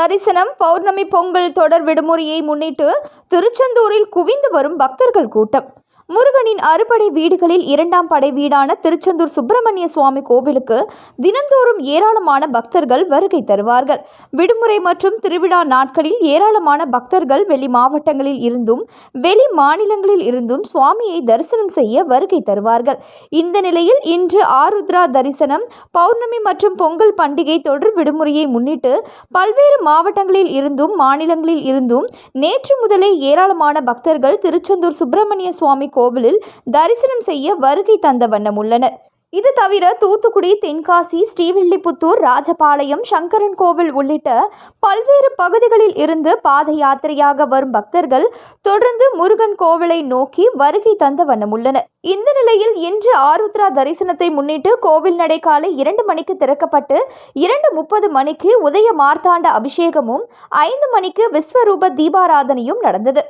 தரிசனம் பௌர்ணமி பொங்கல் தொடர் விடுமுறையை முன்னிட்டு திருச்செந்தூரில் குவிந்து வரும் பக்தர்கள் கூட்டம். முருகனின் அறுபடை வீடுகளில் இரண்டாம் படை வீடான திருச்செந்தூர் சுப்பிரமணிய சுவாமி கோவிலுக்கு தினந்தோறும் ஏராளமான பக்தர்கள் வருகை தருவார்கள். விடுமுறை மற்றும் திருவிழா நாட்களில் ஏராளமான பக்தர்கள் வெளி மாவட்டங்களில் இருந்தும் வெளி மாநிலங்களில் இருந்தும் சுவாமியை தரிசனம் செய்ய வருகை தருவார்கள். இந்த நிலையில் இன்று ஆருத்ரா தரிசனம், பௌர்ணமி மற்றும் பொங்கல் பண்டிகை தொடர் விடுமுறையை முன்னிட்டு பல்வேறு மாவட்டங்களில் இருந்தும் மாநிலங்களில் இருந்தும் நேற்று முதலே ஏராளமான பக்தர்கள் திருச்செந்தூர் சுப்பிரமணிய சுவாமி கோவிலில் தரிசனம் செய்ய வருகை தந்த வண்ணம் உள்ளனர். இது தவிர தூத்துக்குடி, தென்காசி, ஸ்ரீவில்லிபுத்தூர், ராஜபாளையம், சங்கரன் கோவில் உள்ளிட்ட பல்வேறு பகுதிகளில் இருந்து பாத யாத்திரையாக வரும் பக்தர்கள் தொடர்ந்து முருகன் கோவிலை நோக்கி வருகை தந்த வண்ணம் உள்ளனர். இந்த நிலையில் இன்று ஆருத்ரா தரிசனத்தை முன்னிட்டு கோவில் நடை காலை 2 மணிக்கு திறக்கப்பட்டு 2:30 மணிக்கு உதய மார்த்தாண்ட அபிஷேகமும் 5 மணிக்கு விஸ்வரூப தீபாராதனையும் நடந்தது.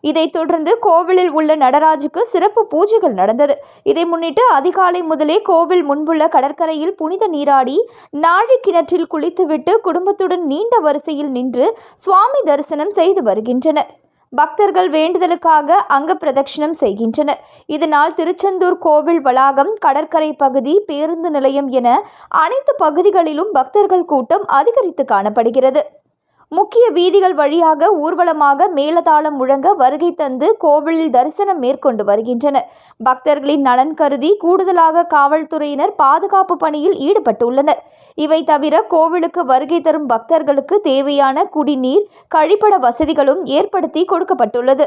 இதைத் தொடர்ந்து கோவிலில் உள்ள நடராஜுக்கு சிறப்பு பூஜைகள் நடந்தது. இதை முன்னிட்டு அதிகாலை முதலே கோவில் முன்புள்ள கடற்கரையில் புனித நீராடி நாழி கிணற்றில் குளித்துவிட்டு குடும்பத்துடன் நீண்ட வரிசையில் நின்று சுவாமி தரிசனம் செய்து வருகின்றனர். பக்தர்கள் வேண்டுதலுக்காக அங்க பிரதட்சணம் செய்கின்றனர். இதனால் திருச்செந்தூர் கோவில் வளாகம், கடற்கரை பகுதி, பேருந்து நிலையம் என அனைத்து பகுதிகளிலும் பக்தர்கள் கூட்டம் அதிகரித்து காணப்படுகிறது. முக்கிய வீதிகள் வழியாக ஊர்வலமாக மேளதாளம் முழங்க வருகை தந்து கோவிலில் தரிசனம் மேற்கொண்டு வருகின்றனர். பக்தர்களின் நலன் கருதி கூடுதலாக காவல்துறையினர் பாதுகாப்பு பணியில் ஈடுபட்டுள்ளனர். இவை தவிர கோவிலுக்கு வருகை தரும் பக்தர்களுக்கு தேவையான குடிநீர், கழிப்பட வசதிகளும் ஏற்படுத்தி கொடுக்கப்பட்டுள்ளது.